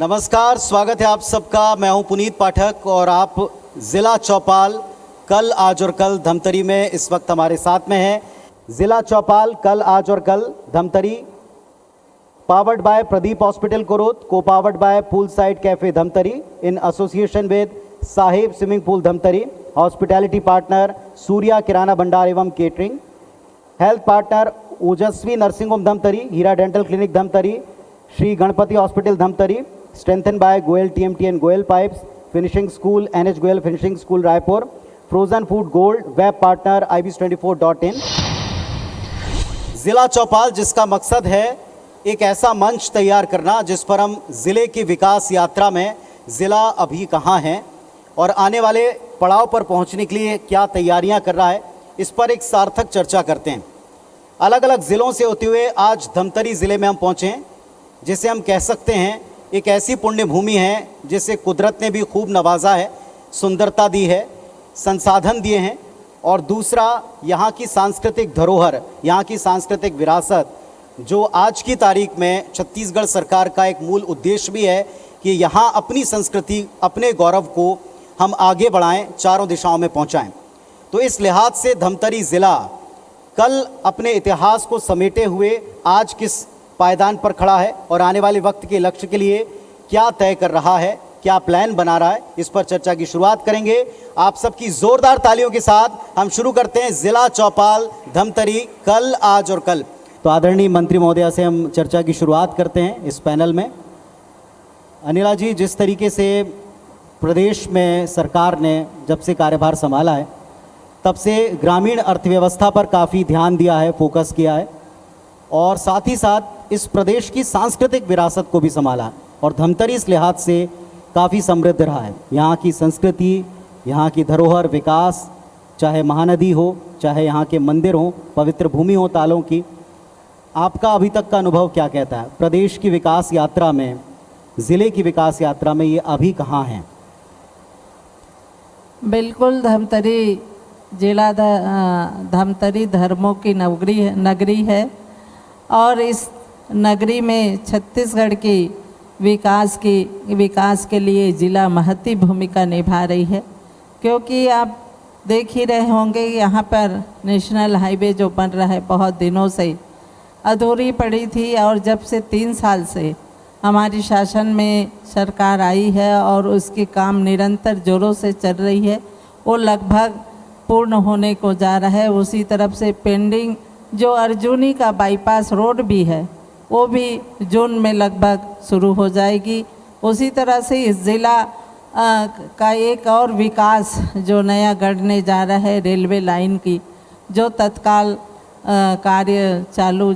नमस्कार, स्वागत है आप सबका। मैं हूं पुनीत पाठक और आप ज़िला चौपाल कल आज और कल धमतरी में इस वक्त हमारे साथ में है। ज़िला चौपाल कल आज और कल Dhamtari, powered by Pradeep hospital कोरोत, को powered by pool side cafe Dhamtari in association with Sahib swimming pool Dhamtari, hospitality partner Surya Kirana Bhandar एवं catering, health partner Ojaswi nursing home Dhamtari, Heera dental clinic Dhamtari, Shri Ganpati hospital Dhamtari, strengthen by Goyal TMT and Goyal pipes, finishing school NH Goyal finishing school Raipur, frozen food gold, web partner ibis24.in। जिला चौपाल जिसका मकसद है एक ऐसा मंच तैयार करना जिस पर हम ज़िले की विकास यात्रा में ज़िला अभी कहाँ है और आने वाले पड़ाव पर पहुँचने के लिए क्या तैयारियाँ कर रहा है, इस पर एक सार्थक चर्चा करते हैं। अलग अलग ज़िलों से होते हुए आज धमतरी ज़िले में हम पहुँचे हैं, जिसे हम कह सकते हैं एक ऐसी पुण्य भूमि है जिसे कुदरत ने भी खूब नवाजा है, सुंदरता दी है, संसाधन दिए हैं, और दूसरा यहाँ की सांस्कृतिक धरोहर, यहाँ की सांस्कृतिक विरासत, जो आज की तारीख में छत्तीसगढ़ सरकार का एक मूल उद्देश्य भी है कि यहाँ अपनी संस्कृति, अपने गौरव को हम आगे बढ़ाएं, चारों दिशाओं में पहुँचाएं। तो इस लिहाज से धमतरी ज़िला कल अपने इतिहास को समेटे हुए आज किस पायदान पर खड़ा है और आने वाले वक्त के लक्ष्य के लिए क्या तय कर रहा है, क्या प्लान बना रहा है, इस पर चर्चा की शुरुआत करेंगे। आप सबकी जोरदार तालियों के साथ हम शुरू करते हैं जिला चौपाल धमतरी कल आज और कल। तो आदरणीय मंत्री महोदया से हम चर्चा की शुरुआत करते हैं इस पैनल में। अनिला जी, जिस तरीके से प्रदेश में सरकार ने जब से कार्यभार संभाला है तब से ग्रामीण अर्थव्यवस्था पर काफ़ी ध्यान दिया है, फोकस किया है, और साथ ही साथ इस प्रदेश की सांस्कृतिक विरासत को भी संभाला, और धमतरी इस लिहाज से काफ़ी समृद्ध रहा है। यहाँ की संस्कृति, यहाँ की धरोहर, विकास, चाहे महानदी हो, चाहे यहाँ के मंदिर हों, पवित्र भूमि हो तालों की, आपका अभी तक का अनुभव क्या कहता है? प्रदेश की विकास यात्रा में, ज़िले की विकास यात्रा में ये अभी कहाँ हैं? बिल्कुल, धमतरी जिला धमतरी धर्मों की नगरी है और इस नगरी में छत्तीसगढ़ की विकास के लिए ज़िला महत्वपूर्ण भूमिका निभा रही है। क्योंकि आप देख ही रहे होंगे यहाँ पर नेशनल हाईवे जो बन रहा है बहुत दिनों से अधूरी पड़ी थी, और जब से 3 साल से हमारी शासन में सरकार आई है और उसके काम निरंतर जोरों से चल रही है, वो लगभग पूर्ण होने को जा रहा है। उसी तरफ से पेंडिंग जो अर्जुनी का बाईपास रोड भी है वो भी जून में लगभग शुरू हो जाएगी। उसी तरह से इस ज़िला का एक और विकास जो नया गढ़ने जा रहा है रेलवे लाइन की, जो तत्काल कार्य चालू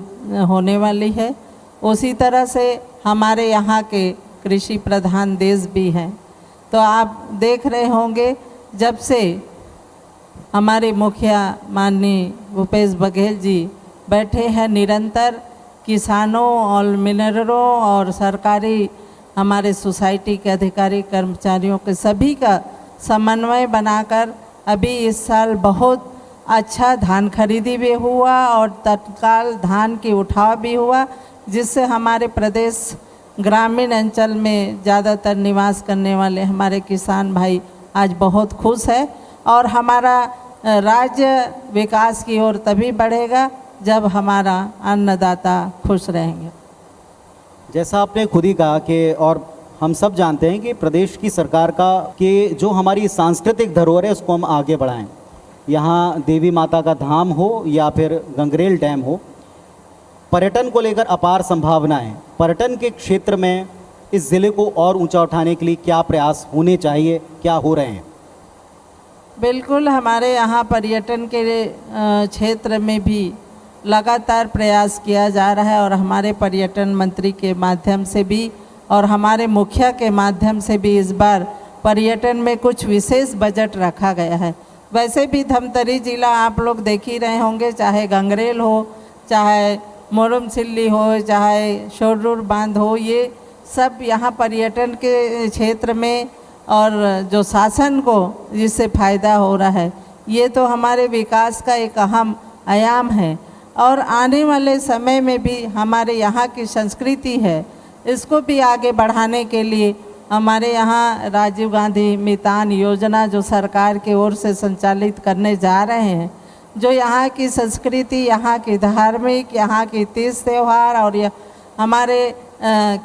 होने वाली है। उसी तरह से हमारे यहाँ के कृषि प्रधान देश भी हैं, तो आप देख रहे होंगे जब से हमारे मुखिया माननीय भूपेश बघेल जी बैठे हैं, निरंतर किसानों और मिलरों और सरकारी हमारे सोसाइटी के अधिकारी कर्मचारियों के सभी का समन्वय बनाकर अभी इस साल बहुत अच्छा धान खरीदी भी हुआ और तत्काल धान की उठाव भी हुआ, जिससे हमारे प्रदेश ग्रामीण अंचल में ज़्यादातर निवास करने वाले हमारे किसान भाई आज बहुत खुश है। और हमारा राज्य विकास की ओर तभी बढ़ेगा जब हमारा अन्नदाता खुश रहेंगे। जैसा आपने खुद ही कहा कि, और हम सब जानते हैं कि प्रदेश की सरकार का कि जो हमारी सांस्कृतिक धरोहर है उसको हम आगे बढ़ाएं। यहाँ देवी माता का धाम हो या फिर गंगरेल डैम हो, पर्यटन को लेकर अपार संभावनाएं। पर्यटन के क्षेत्र में इस ज़िले को और ऊंचा उठाने के लिए क्या प्रयास होने चाहिए, क्या हो रहे हैं? बिल्कुल, हमारे यहाँ पर्यटन के क्षेत्र में भी लगातार प्रयास किया जा रहा है, और हमारे पर्यटन मंत्री के माध्यम से भी और हमारे मुखिया के माध्यम से भी इस बार पर्यटन में कुछ विशेष बजट रखा गया है। वैसे भी धमतरी जिला आप लोग देख ही रहे होंगे, चाहे गंगरेल हो, चाहे मोरमसिल्ली हो, चाहे शोरूर बांध हो, ये सब यहाँ पर्यटन के क्षेत्र में और जो शासन को जिससे फ़ायदा हो रहा है, ये तो हमारे विकास का एक अहम आयाम है। और आने वाले समय में भी हमारे यहाँ की संस्कृति है इसको भी आगे बढ़ाने के लिए हमारे यहाँ राजीव गांधी मितान योजना जो सरकार की ओर से संचालित करने जा रहे हैं, जो यहाँ की संस्कृति, यहाँ की धार्मिक, यहाँ की तीज त्यौहार और हमारे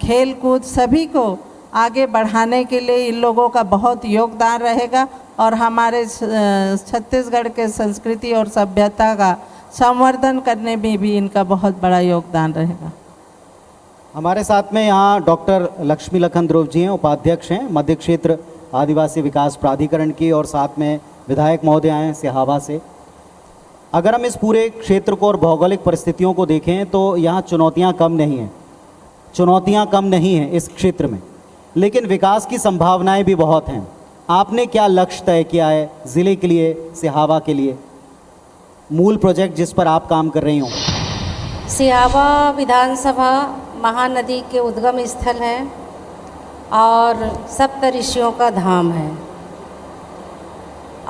खेल कूद सभी को आगे बढ़ाने के लिए इन लोगों का बहुत योगदान रहेगा और हमारे छत्तीसगढ़ के संस्कृति और सभ्यता का संवर्धन करने में भी इनका बहुत बड़ा योगदान रहेगा। हमारे साथ में यहाँ डॉक्टर लक्ष्मी लखन ध्रुव जी हैं, उपाध्यक्ष हैं मध्य क्षेत्र आदिवासी विकास प्राधिकरण की, और साथ में विधायक महोदय हैं सिहावा से। अगर हम इस पूरे क्षेत्र को और भौगोलिक परिस्थितियों को देखें तो यहाँ चुनौतियाँ कम नहीं हैं, चुनौतियाँ कम नहीं हैं इस क्षेत्र में, लेकिन विकास की संभावनाएं भी बहुत हैं। आपने क्या लक्ष्य तय किया है ज़िले के लिए, सिहावा के लिए, मूल प्रोजेक्ट जिस पर आप काम कर रही हों? सिहावा विधानसभा महानदी के उद्गम स्थल है और सप्त ऋषियों का धाम है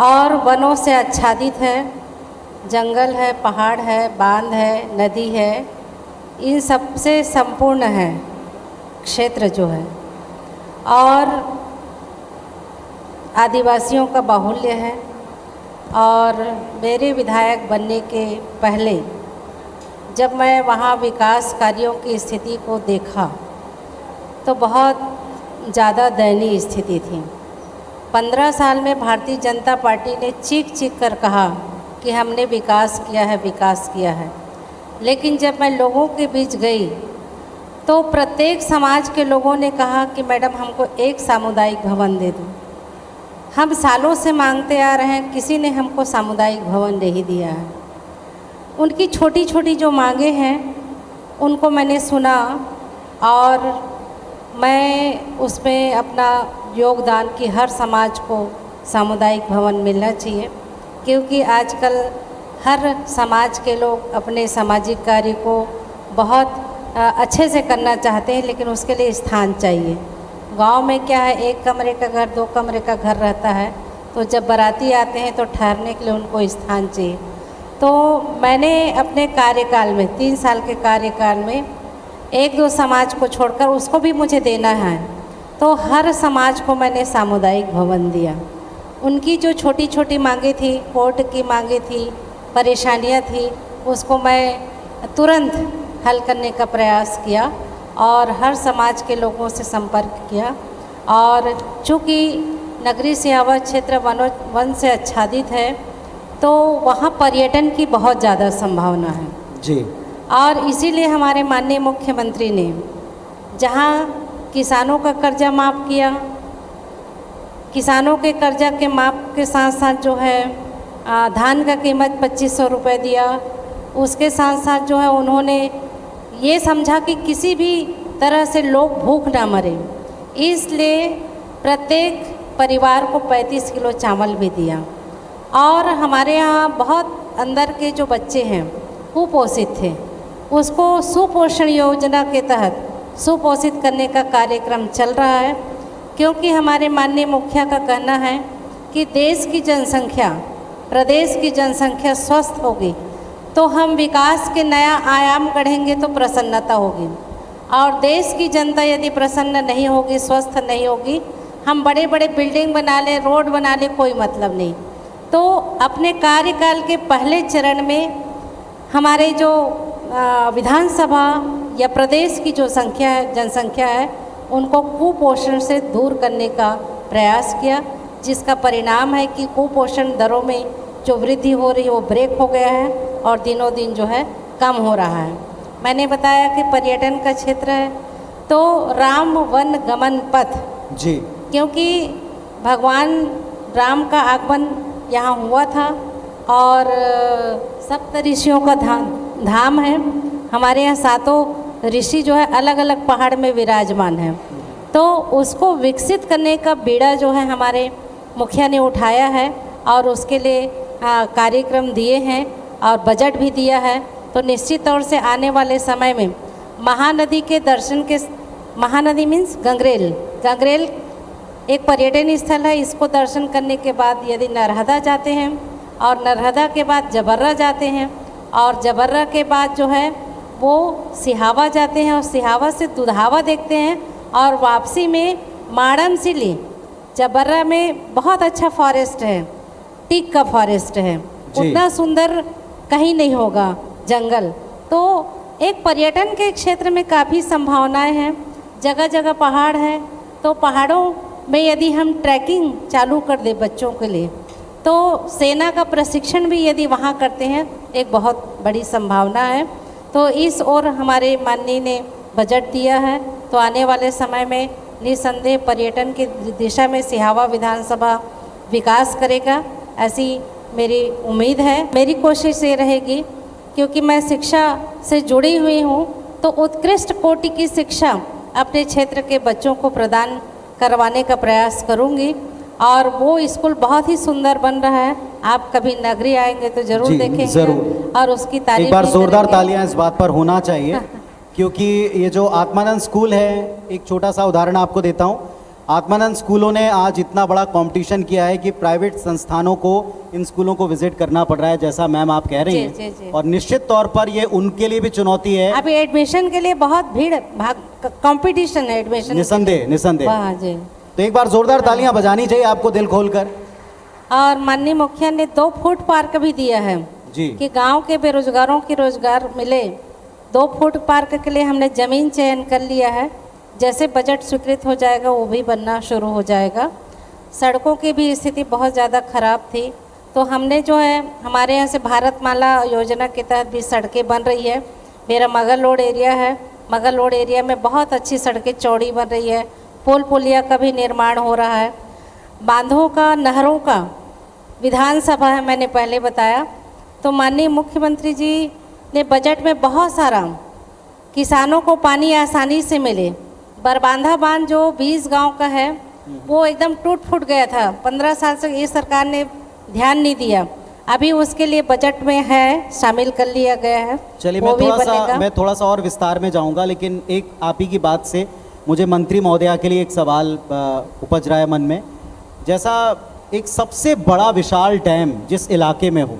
और वनों से आच्छादित है, जंगल है, पहाड़ है, बांध है, नदी है, इन सब से संपूर्ण है क्षेत्र जो है, और आदिवासियों का बाहुल्य है। और मेरे विधायक बनने के पहले जब मैं वहाँ विकास कार्यों की स्थिति को देखा तो बहुत ज़्यादा दयनीय स्थिति थी। 15 साल में भारतीय जनता पार्टी ने चीख चीख कर कहा कि हमने विकास किया है, विकास किया है, लेकिन जब मैं लोगों के बीच गई तो प्रत्येक समाज के लोगों ने कहा कि मैडम हमको एक सामुदायिक भवन दे दो। हम सालों से मांगते आ रहे हैं, किसी ने हमको सामुदायिक भवन नहीं दिया है। उनकी छोटी छोटी जो मांगे हैं उनको मैंने सुना और मैं उसमें अपना योगदान कि हर समाज को सामुदायिक भवन मिलना चाहिए, क्योंकि आजकल हर समाज के लोग अपने सामाजिक कार्य को बहुत अच्छे से करना चाहते हैं, लेकिन उसके लिए स्थान चाहिए। गांव में क्या है, एक कमरे का घर, 2 कमरे का घर रहता है, तो जब बाराती आते हैं तो ठहरने के लिए उनको स्थान चाहिए। तो मैंने अपने कार्यकाल में 3 साल के कार्यकाल में 1-2 समाज को छोड़कर, उसको भी मुझे देना है, तो हर समाज को मैंने सामुदायिक भवन दिया। उनकी जो छोटी छोटी मांगे थी, कोर्ट की मांगे थी, परेशानियां थी, उसको मैं तुरंत हल करने का प्रयास किया और हर समाज के लोगों से संपर्क किया। और चूँकि नगरी सिहावा क्षेत्र वन से आच्छादित है तो वहाँ पर्यटन की बहुत ज़्यादा संभावना है जी, और इसीलिए हमारे माननीय मुख्यमंत्री ने जहाँ किसानों का कर्जा माफ़ किया, किसानों के कर्जा के माफ़ के साथ साथ जो है धान का कीमत 2500 रुपये दिया, उसके साथ साथ जो है उन्होंने ये समझा कि किसी भी तरह से लोग भूख ना मरे, इसलिए प्रत्येक परिवार को 35 किलो चावल भी दिया। और हमारे यहाँ बहुत अंदर के जो बच्चे हैं कुपोषित थे, उसको सुपोषण योजना के तहत सुपोषित करने का कार्यक्रम चल रहा है, क्योंकि हमारे माननीय मुखिया का कहना है कि देश की जनसंख्या, प्रदेश की जनसंख्या स्वस्थ होगी तो हम विकास के नया आयाम गढ़ेंगे तो प्रसन्नता होगी, और देश की जनता यदि प्रसन्न नहीं होगी, स्वस्थ नहीं होगी, हम बड़े बड़े बिल्डिंग बना लें, रोड बना लें, कोई मतलब नहीं। तो अपने कार्यकाल के पहले चरण में हमारे जो विधानसभा या प्रदेश की जो जनसंख्या है उनको कुपोषण से दूर करने का प्रयास किया, जिसका परिणाम है कि कुपोषण दरों में जो वृद्धि हो रही है वो ब्रेक हो गया है और दिनों दिन जो है कम हो रहा है। मैंने बताया कि पर्यटन का क्षेत्र है तो राम वन गमन पथ जी, क्योंकि भगवान राम का आगमन यहाँ हुआ था और सप्त ऋषियों का धाम है। हमारे यहाँ 7 ऋषि जो है अलग अलग पहाड़ में विराजमान हैं, तो उसको विकसित करने का बीड़ा जो है हमारे मुखिया ने उठाया है और उसके लिए कार्यक्रम दिए हैं और बजट भी दिया है। तो निश्चित तौर से आने वाले समय में महानदी के दर्शन के, महानदी मीन्स गंगरेल एक पर्यटन स्थल है, इसको दर्शन करने के बाद यदि नरहदा जाते हैं और नरहदा के बाद जबर्रा जाते हैं और जबर्रा के बाद जो है वो सिहावा जाते हैं और सिहावा से दुधावा देखते हैं, और वापसी में माड़मसिली जबर्रा में बहुत अच्छा फॉरेस्ट है, टीक का फॉरेस्ट है, उतना सुंदर कहीं नहीं होगा जंगल। तो एक पर्यटन के क्षेत्र में काफ़ी संभावनाएं हैं, जगह जगह पहाड़ है, तो पहाड़ों में यदि हम ट्रैकिंग चालू कर दें बच्चों के लिए, तो सेना का प्रशिक्षण भी यदि वहाँ करते हैं, एक बहुत बड़ी संभावना है। तो इस ओर हमारे माननीय ने बजट दिया है, तो आने वाले समय में निसंदेह पर्यटन की दिशा में सिहावा विधानसभा विकास करेगा, ऐसी मेरी उम्मीद है। मेरी कोशिश ये रहेगी, क्योंकि मैं शिक्षा से जुड़ी हुई हूँ, तो उत्कृष्ट कोटि की शिक्षा अपने क्षेत्र के बच्चों को प्रदान करवाने का प्रयास करूँगी, और वो स्कूल बहुत ही सुंदर बन रहा है। आप कभी नगरी आएंगे तो जरूर देखेंगे, जरूर। और उसकी तारीफ एक बार भी जोरदार करेंगे। तालियां इस बात पर होना चाहिए, क्योंकि ये जो आत्मानंद स्कूल है, एक छोटा सा उदाहरण आपको देता हूँ। आत्मानंद स्कूलों ने आज इतना बड़ा कंपटीशन किया है कि प्राइवेट संस्थानों को इन स्कूलों को विजिट करना पड़ रहा है, जैसा मैम आप कह रही जी, हैं। जी, जी। और निश्चित तौर पर ये उनके लिए भी चुनौती है। अभी एडमिशन के लिए बहुत भीड़, कंपटीशन है एडमिशन। निसंदेह, निसंदेह। वाह जी। तो एक बार जोरदार तालियां बजानी चाहिए आपको दिल खोलकर। और माननीय मुखिया ने 2 फुट पार्क भी दिया है जी। कि गांव के बेरोजगारों की रोजगार मिले। 2 फुट पार्क के लिए हमने ज़मीन चयन कर लिया है, जैसे बजट स्वीकृत हो जाएगा वो भी बनना शुरू हो जाएगा। सड़कों की भी स्थिति बहुत ज़्यादा ख़राब थी, तो हमने जो है हमारे यहाँ से भारतमाला योजना के तहत भी सड़कें बन रही है। मेरा मगल रोड एरिया है, मगल रोड एरिया में बहुत अच्छी सड़कें चौड़ी बन रही है, पुल पुलिया का भी निर्माण हो रहा है, बांधों का, नहरों का विधानसभा है, मैंने पहले बताया। तो माननीय मुख्यमंत्री जी ने बजट में बहुत सारा किसानों को पानी आसानी से मिले। बरबांधा बांध जो 20 गांव का है, वो एकदम टूट फूट गया था, 15 साल से ये सरकार ने ध्यान नहीं दिया, अभी उसके लिए बजट में है, शामिल कर लिया गया है। चलिए, वो भी बनेगा। मैं थोड़ा सा और विस्तार में जाऊंगा, लेकिन एक आप ही की बात से मुझे मंत्री महोदया के लिए एक सवाल उपज रहा है मन में। जैसा एक सबसे बड़ा विशाल डैम जिस इलाके में हो,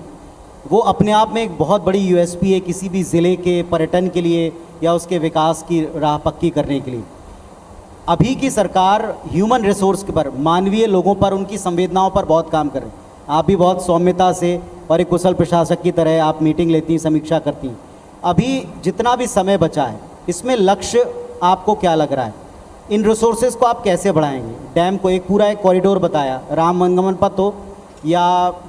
वो अपने आप में एक बहुत बड़ी यूएसपी है किसी भी ज़िले के पर्यटन के लिए या उसके विकास की राह पक्की करने के लिए। अभी की सरकार ह्यूमन रिसोर्स के पर, मानवीय लोगों पर, उनकी संवेदनाओं पर बहुत काम कर रही है। आप भी बहुत सौम्यता से और एक कुशल प्रशासक की तरह आप मीटिंग लेती हैं, समीक्षा करती हैं। अभी जितना भी समय बचा है, इसमें लक्ष्य आपको क्या लग रहा है? इन रिसोर्सेज को आप कैसे बढ़ाएंगे? डैम को एक पूरा एक कॉरिडोर बताया, राम मंगमन पथ हो या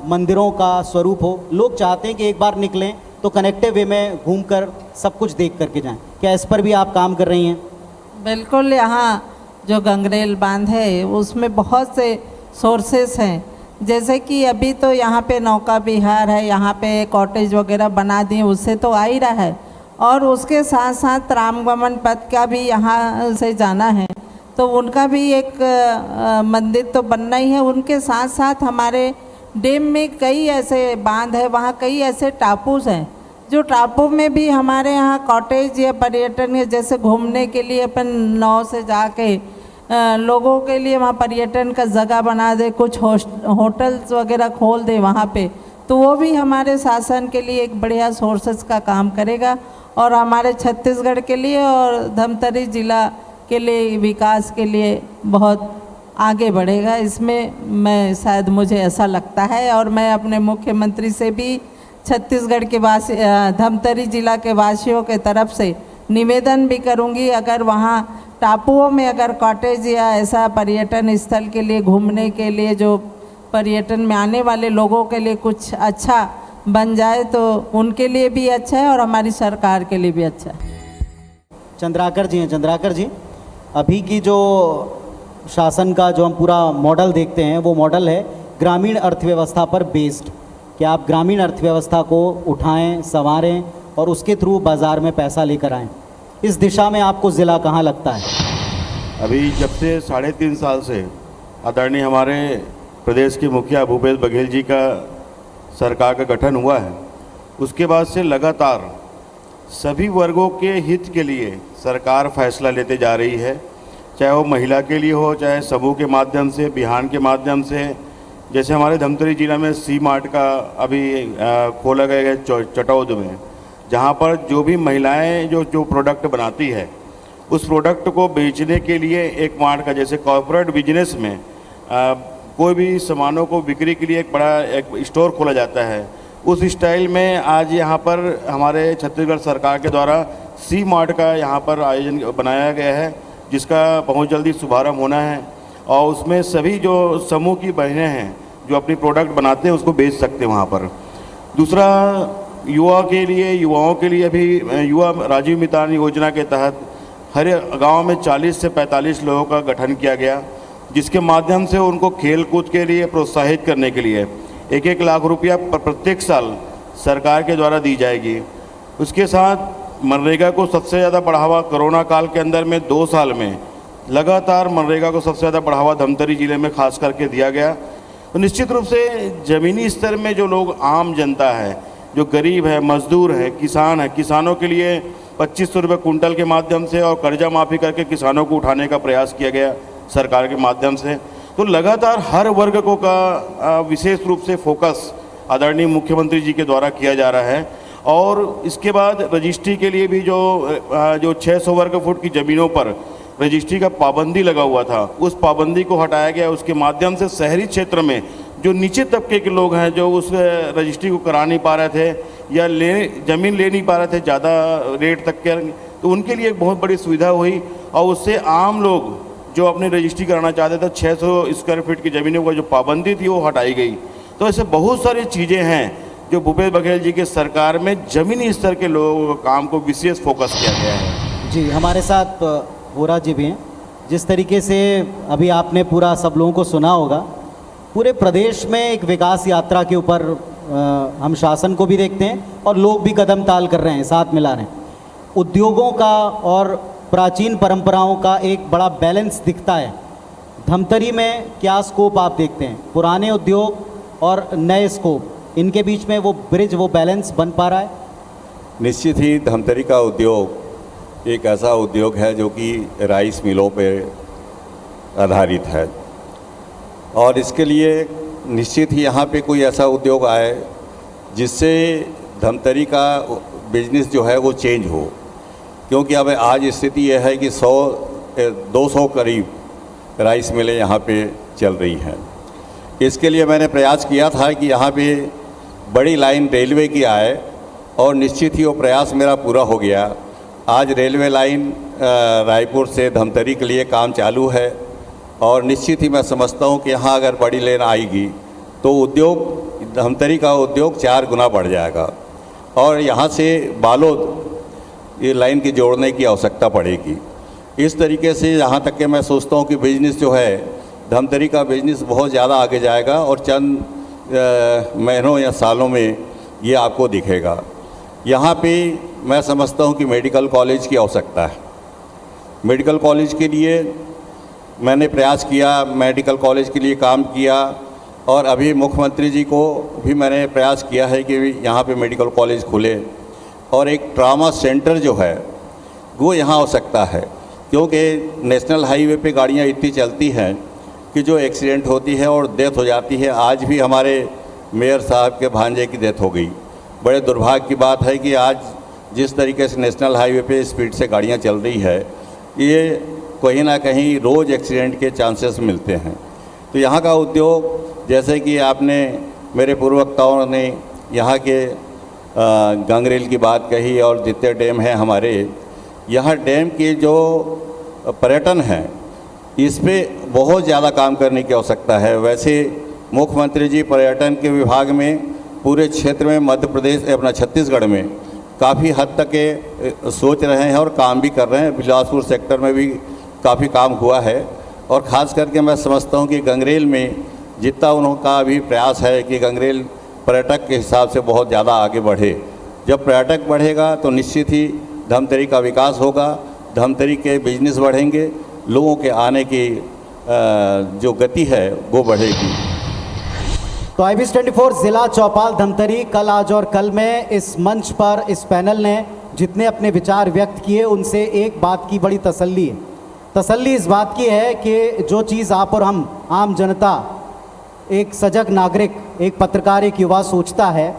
मंदिरों का स्वरूप हो, लोग चाहते हैं कि एक बार निकलें तो कनेक्टिव वे में घूमकर सब कुछ देख करके जाएं। क्या इस पर भी आप काम कर रही हैं? बिल्कुल, यहाँ जो गंगरेल बांध है उसमें बहुत से सोर्सेस हैं, जैसे कि अभी तो यहाँ पे नौका विहार है, यहाँ पे कॉटेज वगैरह बना दिए, उससे तो आ ही रहा है। और उसके साथ साथ रामगमन पथ का भी यहाँ से जाना है, तो उनका भी एक मंदिर तो बनना ही है। उनके साथ साथ हमारे डैम में कई ऐसे बांध है, वहाँ कई ऐसे टापूज हैं, जो टापू में भी हमारे यहाँ कॉटेज या पर्यटन या जैसे घूमने के लिए अपन नाव से जाके लोगों के लिए वहाँ पर्यटन का जगह बना दे, कुछ होटल्स वगैरह खोल दे वहाँ पे, तो वो भी हमारे शासन के लिए एक बढ़िया सोर्सेस का काम करेगा और हमारे छत्तीसगढ़ के लिए और धमतरी जिला के लिए विकास के लिए बहुत आगे बढ़ेगा। इसमें मैं शायद मुझे ऐसा लगता है, और मैं अपने मुख्यमंत्री से भी छत्तीसगढ़ के वासी, धमतरी जिला के वासियों के तरफ से निवेदन भी करूंगी, अगर वहाँ टापुओं में अगर कॉटेज या ऐसा पर्यटन स्थल के लिए घूमने के लिए जो पर्यटन में आने वाले लोगों के लिए कुछ अच्छा बन जाए तो उनके लिए भी अच्छा है और हमारी सरकार के लिए भी अच्छा है। चंद्राकर जी हैं। चंद्राकर जी, अभी की जो शासन का जो हम पूरा मॉडल देखते हैं, वो मॉडल है ग्रामीण अर्थव्यवस्था पर बेस्ड। कि आप ग्रामीण अर्थव्यवस्था को उठाएं, संवारें और उसके थ्रू बाज़ार में पैसा लेकर आएं। इस दिशा में आपको ज़िला कहाँ लगता है? अभी जब से 3.5 साल से आदरणीय हमारे प्रदेश के मुखिया भूपेश बघेल जी का सरकार का गठन हुआ है, उसके बाद से लगातार सभी वर्गों के हित के लिए सरकार फैसला लेते जा रही है, चाहे वो महिला के लिए हो, चाहे समूह के माध्यम से, बिहान के माध्यम से। जैसे हमारे धमतरी जिला में सी मार्ट का अभी खोला गया है चटौद में, जहाँ पर जो भी महिलाएं जो प्रोडक्ट बनाती है उस प्रोडक्ट को बेचने के लिए एक मार्ट का, जैसे कॉर्पोरेट बिजनेस में कोई भी सामानों को बिक्री के लिए एक बड़ा एक स्टोर खोला जाता है, उस स्टाइल में आज यहाँ पर हमारे छत्तीसगढ़ सरकार के द्वारा सी मार्ट का यहाँ पर आयोजन बनाया गया है, जिसका बहुत जल्दी शुभारंभ होना है। और उसमें सभी जो समूह की बहनें हैं जो अपनी प्रोडक्ट बनाते हैं उसको बेच सकते हैं वहाँ पर। दूसरा, युवाओं के लिए अभी युवा राजीव मितान योजना के तहत हर गांव में 40 से 45 लोगों का गठन किया गया, जिसके माध्यम से उनको खेल कूद के लिए प्रोत्साहित करने के लिए 1-1 लाख रुपया प्रत्येक साल सरकार के द्वारा दी जाएगी। उसके साथ मनरेगा को सबसे ज़्यादा बढ़ावा कोरोना काल के अंदर में 2 साल में लगातार मनरेगा को सबसे ज़्यादा बढ़ावा धमतरी ज़िले में खास करके दिया गया। तो निश्चित रूप से ज़मीनी स्तर में जो लोग आम जनता है, जो गरीब है, मजदूर है, किसान है, किसानों के लिए 2500 रुपये कुंटल के माध्यम से और कर्जा माफ़ी करके किसानों को उठाने का प्रयास किया गया सरकार के माध्यम से। तो लगातार हर वर्ग को का विशेष रूप से फोकस आदरणीय मुख्यमंत्री जी के द्वारा किया जा रहा है। और इसके बाद रजिस्ट्री के लिए भी जो 600 वर्ग फुट की ज़मीनों पर रजिस्ट्री का पाबंदी लगा हुआ था, उस पाबंदी को हटाया गया। उसके माध्यम से शहरी क्षेत्र में जो नीचे तबके के लोग हैं, जो उस रजिस्ट्री को करा नहीं पा रहे थे या ज़मीन ले नहीं पा रहे थे ज़्यादा रेट तक के, तो उनके लिए एक बहुत बड़ी सुविधा हुई। और उससे आम लोग जो अपनी रजिस्ट्री कराना चाहते थे, 600 स्क्वायर फीट की ज़मीनों पर जो पाबंदी थी वो हटाई गई। तो ऐसे बहुत सारी चीज़ें हैं जो भूपेश बघेल जी के सरकार में ज़मीनी स्तर के लोगों के काम को विशेष फोकस किया गया है। जी, हमारे साथ वोरा जी भी हैं। जिस तरीके से अभी आपने पूरा सब लोगों को सुना होगा, पूरे प्रदेश में एक विकास यात्रा के ऊपर हम शासन को भी देखते हैं और लोग भी कदम ताल कर रहे हैं, साथ मिला रहे हैं। उद्योगों का और प्राचीन परंपराओं का एक बड़ा बैलेंस दिखता है। धमतरी में क्या स्कोप आप देखते हैं? पुराने उद्योग और नए स्कोप, इनके बीच में वो ब्रिज, वो बैलेंस बन पा रहा है? निश्चित ही धमतरी का उद्योग एक ऐसा उद्योग है जो कि राइस मिलों पर आधारित है और इसके लिए निश्चित ही यहाँ पे कोई ऐसा उद्योग आए जिससे धमतरी का बिजनेस जो है वो चेंज हो, क्योंकि अब आज स्थिति यह है कि 200 करीब राइस मिलें यहाँ पे चल रही हैं। इसके लिए मैंने प्रयास किया था कि यहाँ पे बड़ी लाइन रेलवे की आए और निश्चित ही वो प्रयास मेरा पूरा हो गया। आज रेलवे लाइन रायपुर से धमतरी के लिए काम चालू है और निश्चित ही मैं समझता हूँ कि यहाँ अगर बड़ी लाइन आएगी तो उद्योग, धमतरी का उद्योग 4 गुना बढ़ जाएगा और यहाँ से बालोद ये लाइन की जोड़ने की आवश्यकता पड़ेगी। इस तरीके से यहाँ तक कि मैं सोचता हूँ कि बिजनेस जो है, धमतरी का बिजनेस बहुत ज़्यादा आगे जाएगा और चंद महीनों या सालों में ये आपको दिखेगा। यहाँ पे मैं समझता हूँ कि मेडिकल कॉलेज की आवश्यकता है। मेडिकल कॉलेज के लिए मैंने प्रयास किया, मेडिकल कॉलेज के लिए काम किया और अभी मुख्यमंत्री जी को भी मैंने प्रयास किया है कि यहाँ पे मेडिकल कॉलेज खुले और एक ट्रामा सेंटर जो है वो यहाँ आवश्यकता है, क्योंकि नेशनल हाईवे पे गाड़ियाँ इतनी चलती हैं कि जो एक्सीडेंट होती है और डेथ हो जाती है। आज भी हमारे मेयर साहब के भांजे की डेथ हो गई। बड़े दुर्भाग्य की बात है कि आज जिस तरीके से नेशनल हाईवे पे स्पीड से गाड़ियाँ चल रही है, ये कहीं ना कहीं रोज़ एक्सीडेंट के चांसेस मिलते हैं। तो यहाँ का उद्योग, जैसे कि आपने मेरे पूर्व वक्ताओं ने यहाँ के गंगरेल की बात कही और जितने डैम हैं हमारे यहाँ, डैम के जो पर्यटन है इस पे बहुत ज़्यादा काम करने की आवश्यकता है। वैसे मुख्यमंत्री जी पर्यटन के विभाग में पूरे क्षेत्र में, मध्य प्रदेश अपना छत्तीसगढ़ में काफ़ी हद तक के सोच रहे हैं और काम भी कर रहे हैं। बिलासपुर सेक्टर में भी काफ़ी काम हुआ है और ख़ास करके मैं समझता हूँ कि गंगरेल में जितना उनका अभी प्रयास है कि गंगरेल पर्यटक के हिसाब से बहुत ज़्यादा आगे बढ़े। जब पर्यटक बढ़ेगा तो निश्चित ही धमतरी का विकास होगा, धमतरी के बिजनेस बढ़ेंगे, लोगों के आने की जो गति है वो बढ़ेगी। तो IBS 24 जिला चौपाल धमतरी कल, आज और कल में इस मंच पर इस पैनल ने जितने अपने विचार व्यक्त किए उनसे एक बात की बड़ी तसल्ली है। तसल्ली इस बात की है कि जो चीज़ आप और हम आम जनता, एक सजग नागरिक, एक पत्रकार, एक युवा सोचता है,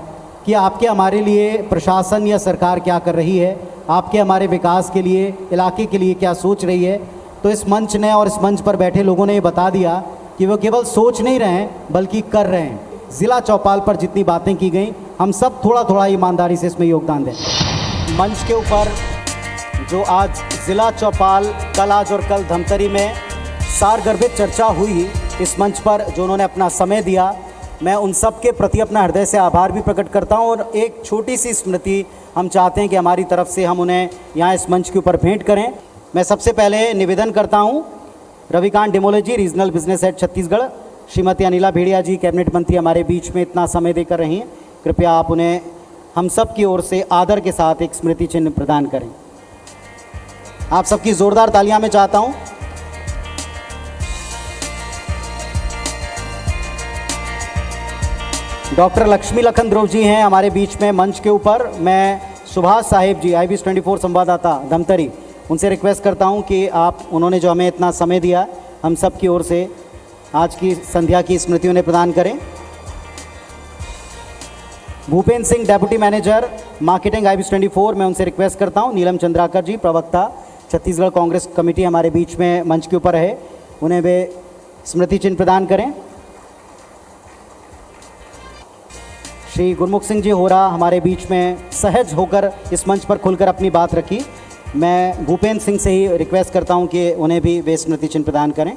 कि आपके हमारे लिए प्रशासन या सरकार क्या कर रही है, आपके हमारे विकास के लिए, इलाके के लिए क्या सोच रही है। तो इस मंच ने और इस मंच पर बैठे लोगों ने ये बता दिया कि वो केवल सोच नहीं रहे हैं बल्कि कर रहे हैं। ज़िला चौपाल पर जितनी बातें की गई, हम सब थोड़ा थोड़ा ईमानदारी से इसमें योगदान दें। मंच के ऊपर जो आज ज़िला चौपाल कल, आज और कल धमतरी में सारगर्भित चर्चा हुई, इस मंच पर जो उन्होंने अपना समय दिया, मैं उन सब के प्रति अपना हृदय से आभार भी प्रकट करता हूं। और एक छोटी सी स्मृति हम चाहते हैं कि हमारी तरफ से हम उन्हें यहाँ इस मंच के ऊपर भेंट करें। मैं सबसे पहले निवेदन करता हूं Ravikant Dimole ji, regional business head Chhattisgarh, Shrimati Anila Bhediya ji, cabinet मंत्री हमारे बीच में इतना समय देकर रही हैं। कृपया आप उन्हें हम सब की ओर से आदर के साथ एक स्मृति चिन्ह प्रदान करें। आप सबकी ज़ोरदार तालियां मैं चाहता हूं। डॉक्टर लक्ष्मी लखन ध्रुव जी हैं हमारे बीच में मंच के ऊपर। मैं सुभाष साहिब जी, IBS 24 संवाददाता धमतरी, उनसे रिक्वेस्ट करता हूं कि आप, उन्होंने जो हमें इतना समय दिया, हम सब की ओर से आज की संध्या की स्मृति उन्हें प्रदान करें। Bhupendra Singh, deputy manager marketing IBS 24, मैं उनसे रिक्वेस्ट करता हूं। नीलम चंद्राकर जी, प्रवक्ता छत्तीसगढ़ कांग्रेस कमेटी, हमारे बीच में मंच के ऊपर है, उन्हें वे स्मृति चिन्ह प्रदान करें। श्री गुरमुख सिंह जी होरा हमारे बीच में सहज होकर इस मंच पर खुलकर अपनी बात रखी। मैं भूपेंद्र सिंह से ही रिक्वेस्ट करता हूं कि उन्हें भी वे स्मृति चिन्ह प्रदान करें।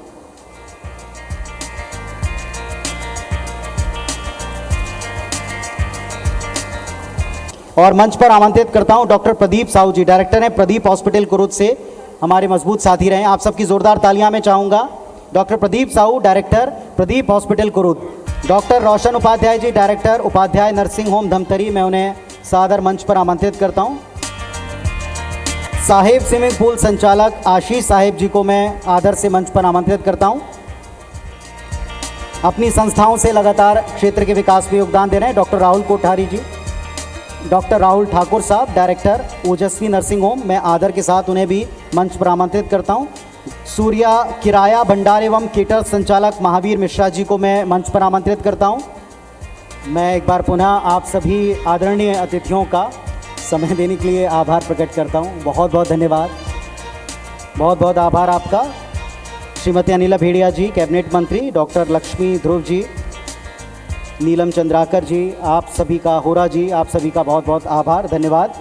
और मंच पर आमंत्रित करता हूं डॉक्टर प्रदीप साहू जी, डायरेक्टर हैं प्रदीप हॉस्पिटल कुरुद से, हमारे मजबूत साथी रहे। आप सबकी जोरदार तालियां मैं चाहूँगा। Doctor Pradeep Sahu, director Pradeep hospital Kurud. Doctor Roshan Upadhyay ji, director Upadhyay nursing home Dhamtari, मैं उन्हें सादर मंच पर आमंत्रित करता हूं। साहेब स्विमिंग पूल संचालक आशीष साहेब जी को मैं आदर से मंच पर आमंत्रित करता हूं। अपनी संस्थाओं से लगातार क्षेत्र के विकास में योगदान दे रहे हैं डॉक्टर राहुल कोठारी जी, डॉक्टर राहुल ठाकुर साहब, डायरेक्टर ओजस्वी नर्सिंग होम, मैं आदर के साथ उन्हें भी मंच पर आमंत्रित करता हूं। सूर्या किराया भंडार एवं केटर संचालक महावीर मिश्रा जी को मैं मंच पर आमंत्रित करता हूं। मैं एक बार पुनः आप सभी आदरणीय अतिथियों का समय देने के लिए आभार प्रकट करता हूं। बहुत बहुत धन्यवाद, बहुत बहुत आभार आपका। श्रीमती अनिला भेड़िया जी, कैबिनेट मंत्री, डॉक्टर लक्ष्मी ध्रुव जी, नीलम चंद्राकर जी, आप सभी का, होरा जी, आप सभी का बहुत बहुत आभार, धन्यवाद।